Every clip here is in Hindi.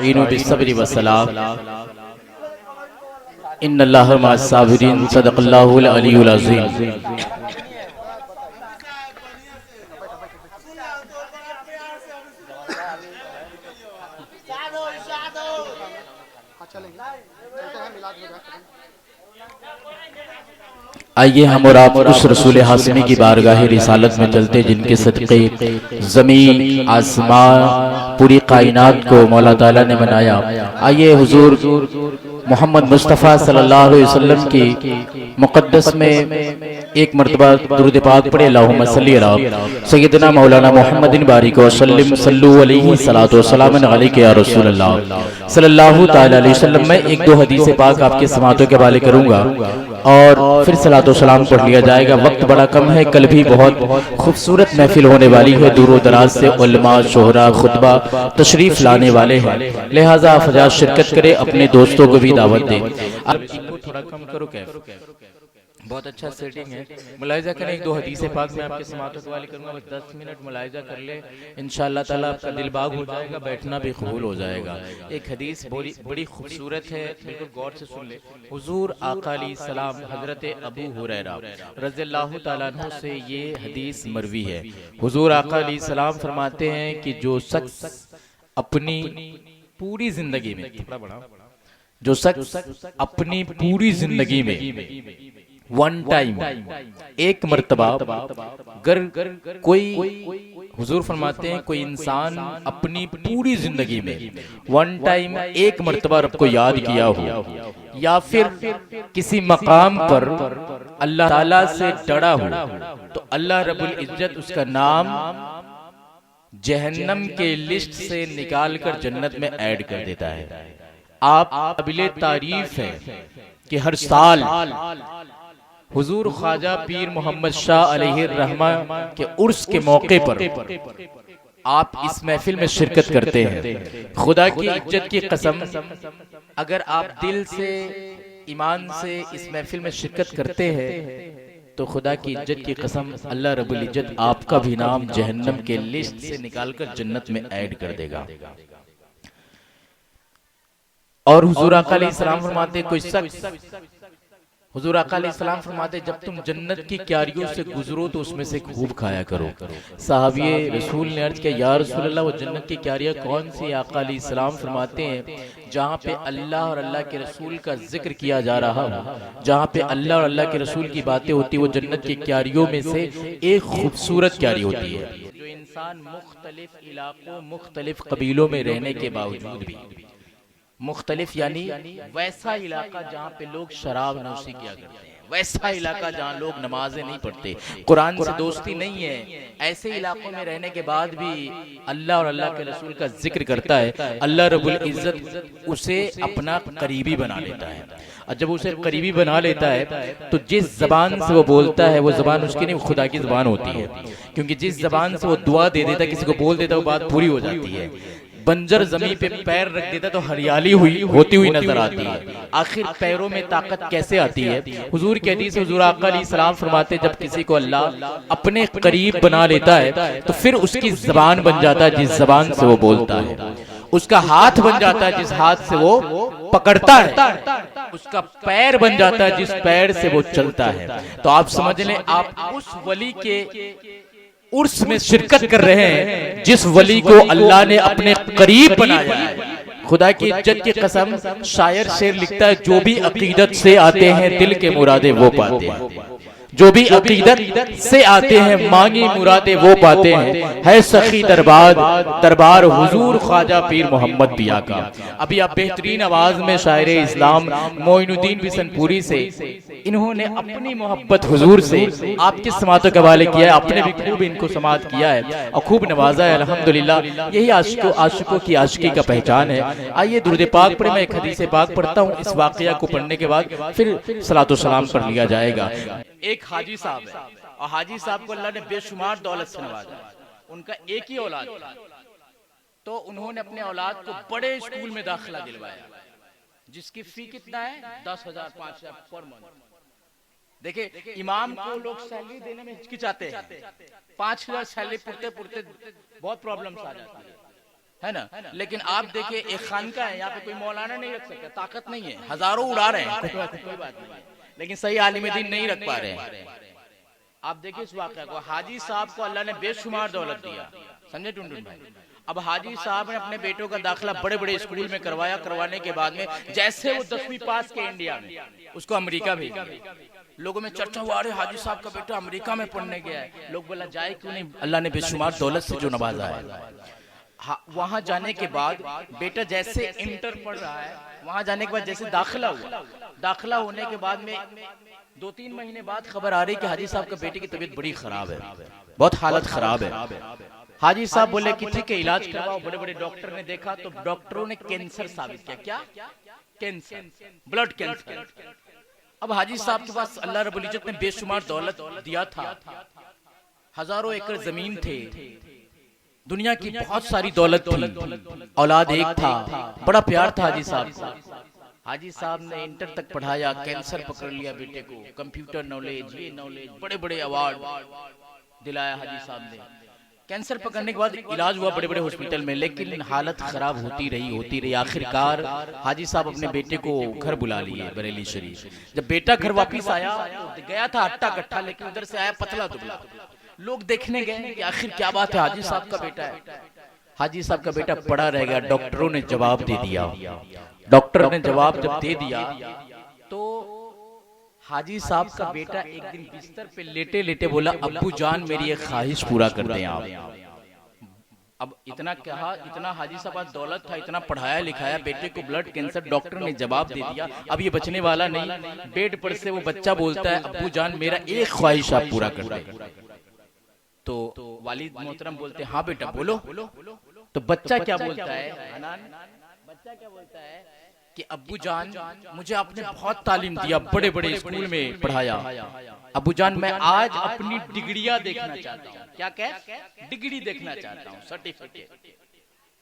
वस्तईनु बिस्सब्रि वस्सलाम इन्नल्लाहा मअस साबिरीन सदक़ल्लाहुल अलीयुल अज़ीम। आइए हम और आप उस रसूल हाशमी की बारगाह रिसालत में चलते जिनके सदक़े ज़मीन आसमान पूरी कायनात को मौला ताला ने बनाया। आइए हुजूर मोहम्मद मुस्तफ़ा सल्लल्लाहु अलैहि वसल्लम की मुक़द्दस में एक मरतबा दुरूद पाक पढ़े। अल्लाहुम्मा सल्ली अला सय्यिदना मौलाना मुहम्मदिन बारिक वसल्लिम सल्लु अलैहि सलातो वस्सलाम अलैका या रसूल अल्लाह सल्लल्लाहु ताला अलैहि वसल्लम। मैं एक दो हदीस पाक आपके समातों के हवाले करूँगा और फिर सलातो सलाम पढ़ लिया जाएगा। वक्त बड़ा कम है, कल भी बहुत खूबसूरत महफिल होने वाली है। दूर दराज से उलमा शोहरा खुतबा तशरीफ लाने वाले हैं, लिहाजा आप हज़रात शिरकत करें, अपने दोस्तों को भी दावत दें। थोड़ा कम करो, बहुत अच्छा सेटिंग है। मुलाहिजा करें, एक दो हदीसें पाक में आपके समातों के वाले करूँगा, बस 10 मिनट मुलाहिजा कर ले, इंशाअल्लाह ताला आपका दिल बाग हो जाएगा, बैठना भी कबूल हो जाएगा। एक हदीस बड़ी खूबसूरत है, बिल्कुल गौर से सुन ले। हुजूर आका अलैहिस्सलाम हजरत अबू हुरैरा रज़ियल्लाहु ताला अन्हु से ये हदीस मरवी है। हुजूर आका अलैहिस्सलाम फरमाते हैं कि जो शख्स अपनी पूरी जिंदगी में अपनी पूरी जिंदगी में वन टाइम एक मर्तबा गर कोई हुजूर फरमाते हैं कोई इंसान अपनी पूरी जिंदगी में वन टाइम एक मर्तबा रब को याद किया हो या फिर किसी मकाम पर अल्लाह ताला से डरा हो तो अल्लाह रब्बुल इज्जत उसका नाम जहन्नम के लिस्ट से निकालकर जन्नत में ऐड कर देता है। आप काबिले तारीफ है कि हर साल हुजूर ख्वाजा पीर मोहम्मद शाह अलैहि रहमा के उर्स के मौके पर आप इस महफिल में शिरकत करते हैं। खुदा की इज्जत की कसम, अगर आप दिल से ईमान से इस महफिल में शिरकत करते हैं तो खुदा की इज्जत की कसम अल्लाह रब्बुल इज्जत आपका भी नाम जहन्नम के लिस्ट से निकालकर जन्नत में ऐड कर देगा। और हुजूर आका अलैहिस्सलाम फरमाते कोई शख्स हुजूर आका अलैहिस्सलाम फरमाते जब तुम जन्नत की क्यारियों से गुजरो तो उसमें से खूब खाया करो। साहबिये रसूल ने अर्ज किया, या रसूल अल्लाह वो जन्नत की क्यारियां कौन सी? आका अलैहिस्सलाम फरमाते हैं जहाँ पे अल्लाह और अल्लाह के रसूल का जिक्र किया जा रहा हो, जहाँ पे अल्लाह और अल्लाह के रसूल की बातें होती, वो जन्नत की क्यारियों में से एक खूबसूरत क्यारी होती है। जो इंसान मुख्तलिफ इलाकों मुख्तलिफ कबीलों में रहने के बावजूद भी मुख्तलिफ यानी वैसा इलाका जहाँ पे लोग शराब नोशी किया करते हैं, वैसा इलाका जहाँ लोग नमाजें नहीं पढ़ते, कुरान से दोस्ती नहीं है, ऐसे इलाकों में रहने के बाद भी अल्लाह और अल्लाह के रसूल का जिक्र करता है, अल्लाह रब्बुल इज्जत उसे अपना करीबी बना लेता है। और जब उसे करीबी बना लेता है तो जिस जबान से वो बोलता है वो जबान उसकी नहीं, खुदा की जबान होती है, क्योंकि जिस जबान से वो दुआ दे देता है, किसी को बोल देता है, वो बात पूरी हो जाती है। बंजर जमीन पे पैर रख देता तो हरियाली होती हुई नजर आती है। आखिर पैरों में ताकत कैसे आती है? हुजूर की हदीस, हुजूर आका अलैहिस्सलाम फरमाते जब किसी को अल्लाह अपने करीब बना लेता है तो फिर उसकी जबान बन जाता है जिस जबान से वो बोलता है, उसका हाथ बन जाता है जिस हाथ से वो पकड़ता है, उसका पैर बन जाता है जिस पैर से वो चलता है। तो आप समझ लें आप उस वली के उर्स में शिरकत कर रहे हैं जिस वली को अल्लाह ने अपने करीब बनाया है। खुदा की इज्जत की कसम, शायर शेर लिखता है जो भी अकीदत से आते हैं दिल के मुरादे वो पाते हैं, जो भी अकीदत से आते हैं मांगी मुरादे वो पाते हैं, है सखी दरबार हुजूर ख्वाजा पीर मोहम्मद पिया का। अभी आप बेहतरीन आवाज में शायर इस्लाम मोइनुद्दीन बिसनपुरी से इन्होंने अपनी मोहब्बत हुजूर से आपके समातों के हवाले किया है, आपने भी खूब इनको समात किया है और खूब नवाजा है अल्हम्दुलिल्लाह। यही आशिकों की आशिकी का पहचान है। आइए दुरूद पाक पढ़े, मैं एक हदीस पाक पढ़ता हूँ, इस वाकया को पढ़ने के बाद फिर सलातो सलाम कर लिया जाएगा। एक हाजी साहब है और हाजी साहब को अल्लाह ने बेशुमार दौलत से नवाजा, उनका एक ही औलाद था, तो उन्होंने अपने औलाद को बड़े स्कूल में दाखिला दिलवाया जिसकी फी कितना है 10,000-5,000 पर मंथ। देखिए इमाम को लोग सैलरी देने में हिचकिचाते हैं, 5,000 सैलरी पुरते बहुत प्रॉब्लम्स आ जाती है ना। लेकिन आप देखिए एक खानका है, यहाँ पे कोई मौलाना नहीं रख सकता, ताकत नहीं है, हजारों उड़ा रहे हैं, कोई बात नहीं है, लेकिन सही आलिम दीन नहीं रख पा रहे हैं। आप देखिए इस वाक़या को, हाजी साहब को अल्लाह ने बेशुमार दौलत दिया, समझे टुनटुन भाई। अब हाजी साहब ने अपने बेटों का दाखिला बड़े बड़े स्कूल में करवाया, करवाने के बाद में जैसे वो 10वीं पास के इंडिया में, उसको अमेरिका भेज दिया। लोगों में चर्चा हुआ, अरे हाजी साहब का बेटा अमेरिका में पढ़ने गया है। लोग बोला जाए क्यों नहीं, अल्लाह ने बेशुमार दौलत से जो नवाजा है। वहां जाने के बाद बेटा जैसे इंटर पढ़ रहा है, वहां जाने के बाद जैसे दाखिला हुआ, दाखिला होने के बाद में 2-3 महीने बाद खबर आ रही कि हाजी साहब के बेटे की तबीयत बड़ी खराब है, बहुत हालत खराब है। हाजी साहब बोले कि ठीक है इलाज करवाओ। बड़े बड़े डॉक्टर ने देखा तो डॉक्टरों ने कैंसर साबित किया। क्या? Cancer, blood cancer. अब हाजी साहब के पास अल्लाह रब्बुल इज्जत ने बेशुमार दौलत दिया था, हजारों एकड़ जमीन थे, दुनिया की बहुत सारी दौलत थी, औलाद एक था, बड़ा प्यार था हाजी साहब को। हाजी साहब ने इंटर तक पढ़ाया, कैंसर पकड़ लिया बेटे को, कंप्यूटर नॉलेज, ये नॉलेज, बड़े बड़े अवार्ड दिलाया हाजी साहब ने। कैंसर पकड़ने के बाद इलाज हुआ बड़े बड़े हॉस्पिटल में, लेकिन हालत खराब होती रही। आखिरकार हाजी साहब अपने बेटे को घर बुला लिए बरेली शरीफ। जब बेटा घर वापिस आया तो गया था हट्टा कट्ठा, लेकिन उधर से आया पतला दुबला। लोग देखने गए कि आखिर क्या बात है, हाजी साहब का बेटा है। हाजी साहब का बेटा पड़ा रह गया। डॉक्टरों ने जवाब दे दिया। डॉक्टर ने जवाब जब दे दिया तो हाजी साहब का बेटा एक दिन बिस्तर पे लेटे लेटे बोला, अब्बू जान मेरी एक ख्वाहिश पूरा कर दें आप। अब इतना कहा, इतना हाजी साहब पास दौलत था, इतना पढ़ाया लिखाया, बेटे को ब्लड कैंसर, डॉक्टर ने जवाब दे दिया अब ये बचने वाला नहीं। बेड पर से वो बच्चा बोलता है, अब्बू जान मेरा एक ख्वाहिश आप पूरा कर दें। तो वालिद मोहतरम बोलते हैं, हाँ बेटा बोलो। तो बच्चा क्या बोलता है, बच्चा क्या बोलता है कि अब्बू जान मुझे आपने बहुत तालीम दिया, बड़े बड़े स्कूल में पढ़ाया, अब्बू जान मैं आज अपनी डिग्रियां देखना चाहता हूँ। क्या कह, डिग्री देखना चाहता हूँ, सर्टिफिकेट,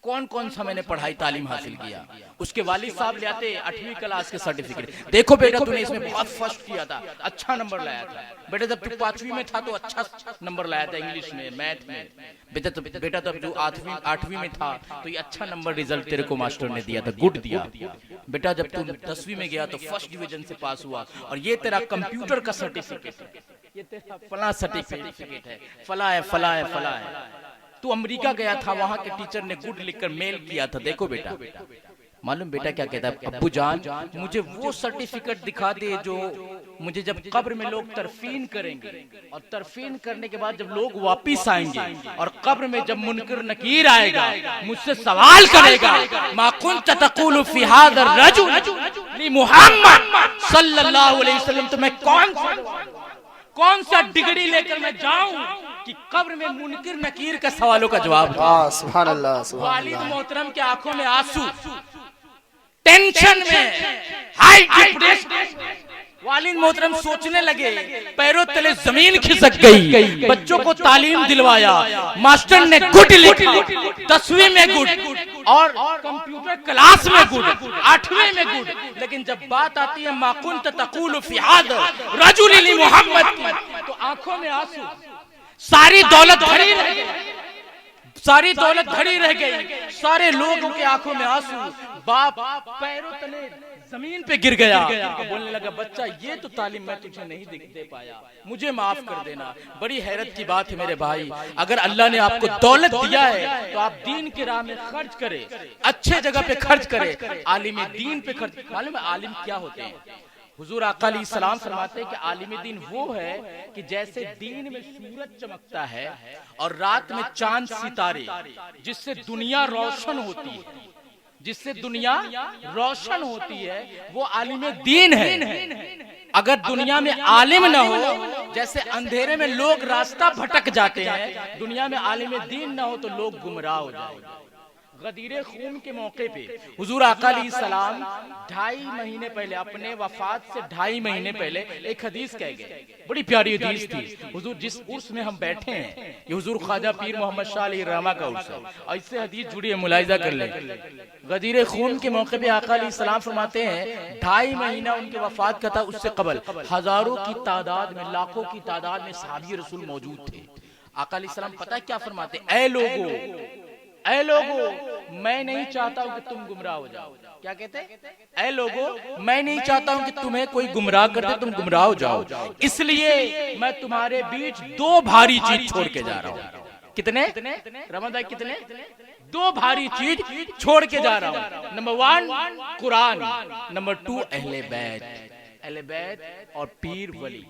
कौन कौन सा मैंने पढ़ाई तालीम हासिल किया। उसके वालिद साहब ले आते 8वीं क्लास के सर्टिफिकेट, देखो बेटा तूने इसमें बहुत फर्स्ट किया था, अच्छा नंबर लाया था। बेटा जब तू 5वीं में था तो अच्छा नंबर लाया था इंग्लिश में, मैथ में। बेटा तब जो 8वीं में था तो ये अच्छा नंबर रिजल्ट तेरे को मास्टर ने दिया था, गुड दिया। बेटा जब तू 10वीं में गया तो फर्स्ट डिवीजन से पास हुआ, और ये तेरा कंप्यूटर का सर्टिफिकेट है, ये तेरा फला सर्टिफिकेट है, फला है फला है फला है। तू अमेरिका गया था, वहां के टीचर ने गुड लिखकर मेल किया था, देखो बेटा। मालूम बेटा क्या कहता है, अब्बू जान मुझे वो सर्टिफिकेट दिखा दे जो मुझे जब कब्र में लोग तरफीन करेंगे, और तरफीन करने के बाद जब लोग वापिस आएंगे और कब्र में जब मुनकर नकीर आएगा मुझसे सवाल करेगा, मा कुंत तक़ूलु फी हाज़ा रजुल ली मुहम्मद सल्लल्लाहु अलैहि वसल्लम, तो मैं कौन सा डिग्री लेकर मैं जाऊं कि कब्र में मुनकिर नकीर का सवालों का जवाब दो। सुभान अल्लाह, सुभान वालिद मोहतरम के आंखों में आंसू, टेंशन में, हाई डिप्रेशन। वालिद मोहतरम सोचने लगे, पैरों तले जमीन खिसक गई। बच्चों को तालीम दिलवाया, मास्टर ने गुड लिखा, 10वीं में गुड, और कंप्यूटर क्लास में गुड, 8वीं में गुड, लेकिन जब बात आती है मा कुंत तक़ूलु फी हाज़ा रजुल ली मुहम्मद की, तो आंखों में आंसू। सारी दौलत भरी रह गई, सारी दौलत भरी रह गई, सारे लोगों के आंखों में आंसू। बाप पैरों तले जमीन पे गिर गया, बोलने लगा, बच्चा ये तो तालीम मैं तुझे नहीं दे पाया, मुझे माफ कर देना। बड़ी हैरत की बात है मेरे भाई, अगर अल्लाह ने आपको दौलत दिया है तो आप दीन की राह में खर्च करें, अच्छे जगह पे खर्च करें, आलिम दीन पे खर्च। मालूम है आलिम क्या होते हैं? हुजूर आका अलैहिस्सलाम फरमाते हैं कि आलिम दीन वो है कि जैसे दिन में सूरज चमकता है और रात में चांद सितारे, जिससे दुनिया रोशन होती है, जिससे दुनिया रोशन होती है, वो आलिम दीन है। अगर दुनिया में आलिम ना हो, जैसे अंधेरे में लोग रास्ता भटक जाते हैं, दुनिया में आलिम दीन ना हो तो लोग गुमराह हो जाएंगे। गदीरे खून के मौके पे हुजूर आका अलैहिस्सलाम 2.5 महीने पहले, अपने वफात से 2.5 महीने पहले एक हदीस कह गए, बड़ी प्यारी हदीस थी। हुजूर जिस उर्स में हम बैठे हैं, ये हुजूर ख्वाजा पीर मोहम्मद शाह अलैहि रहमा का उर्स है, और इससे हदीस जुड़ी है, मुलाहिजा कर ले। गदीरे खून के मौके पे आका अलैहिस्सलाम फरमाते हैं 2.5 महीना उनके वफात का था, उससे कबल हजारों की तादाद में, लाखों की तादाद में सहाबी रसूल मौजूद थे। आका अलैहिस्सलाम पता है क्या फरमाते, ऐ लोगो मैं नहीं चाहता हूं कि तुम गुमराह हो जाओ। क्या कहते हैं? ऐ लोगो, मैं नहीं चाहता हूं कि तुम्हें कोई गुमराह कर दे, तुम गुमराह हो जाओ, इसलिए मैं तुम्हारे बीच दो भारी चीज छोड़ के जा रहा हूं। कितने रमजान? कितने? दो भारी चीज छोड़ के जा रहा हूं। नंबर 1 कुरान, नंबर 2 अहले बैत। अहले बैत और पीर वली।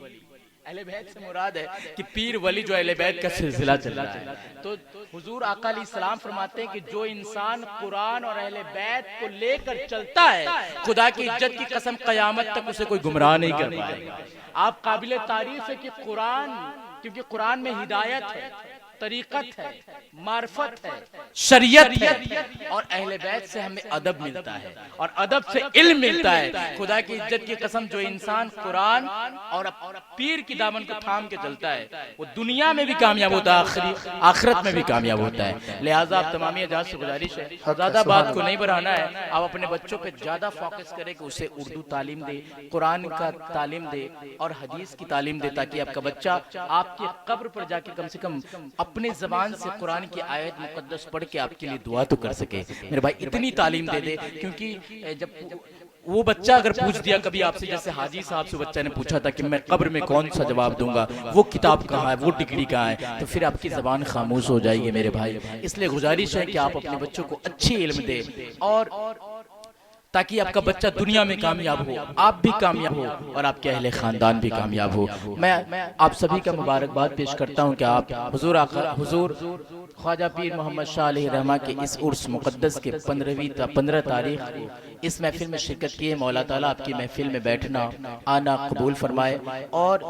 अहले बैत से मुराद है कि पीर वली जो अहले बैत का सिलसिला चल रहा है। तो हुजूर आका अलैहिस्सलाम फरमाते हैं कि जो इंसान कुरान और अहले बैत को लेकर चलता है, खुदा की इज्जत की कसम क़यामत तक उसे कोई गुमराह नहीं कर पाएगा। आप काबिल तारीफ है कि कुरान, क्योंकि कुरान में हिदायत है, तरीकत है, मार्फत है, शरीयत है, और अहले बैत से हमें अदब मिलता है और अदब से इल्म मिलता है। खुदा की इज्जत की कसम, जो इंसान कुरान और पीर की दामन को थाम के चलता है वो दुनिया में भी कामयाब होता है, आखिरत में भी कामयाब होता है। लिहाजा आप तमामी अजाज से गुजारिश है, ज्यादा बात को नहीं बढ़ाना है, आप अपने बच्चों पे ज्यादा फोकस करें कि उसे उर्दू तालीम दे, कुरान का तालीम दे और हदीस की तालीम दे, ताकि आपका बच्चा आपके कब्र पर जाके कम से कम अपने जबान से कुरान की आयत मुकद्दस पढ़ के आपके लिए दुआ तो कर सके। मेरे भाई इतनी तालीम दे दे, क्योंकि जब वो बच्चा अगर पूछ दिया कभी आपसे, जैसे हाजी साहब से बच्चा ने पूछा था कि मैं कब्र में कौन सा जवाब दूंगा, वो किताब कहाँ है, वो डिग्री कहाँ है, तो फिर आपकी जबान खामोश हो जाएगी मेरे भाई। इसलिए गुजारिश है कि आप अपने बच्चों को अच्छी इल्म दें, और ताकि आपका बच्चा दुनिया में कामयाब हो, आप भी कामयाब हो और आपके अहले खानदान भी कामयाब हो। मैं आप सभी का मुबारकबाद पेश करता हूं कि आप हुजूर ख्वाजा पीर मोहम्मद शाह अलैहि रहमा के इस उर्स मुक़द्दस के 15 तारीख को इस महफिल में शिरकत किए। मौला ताला आपकी महफिल में बैठना आना कबूल फरमाए और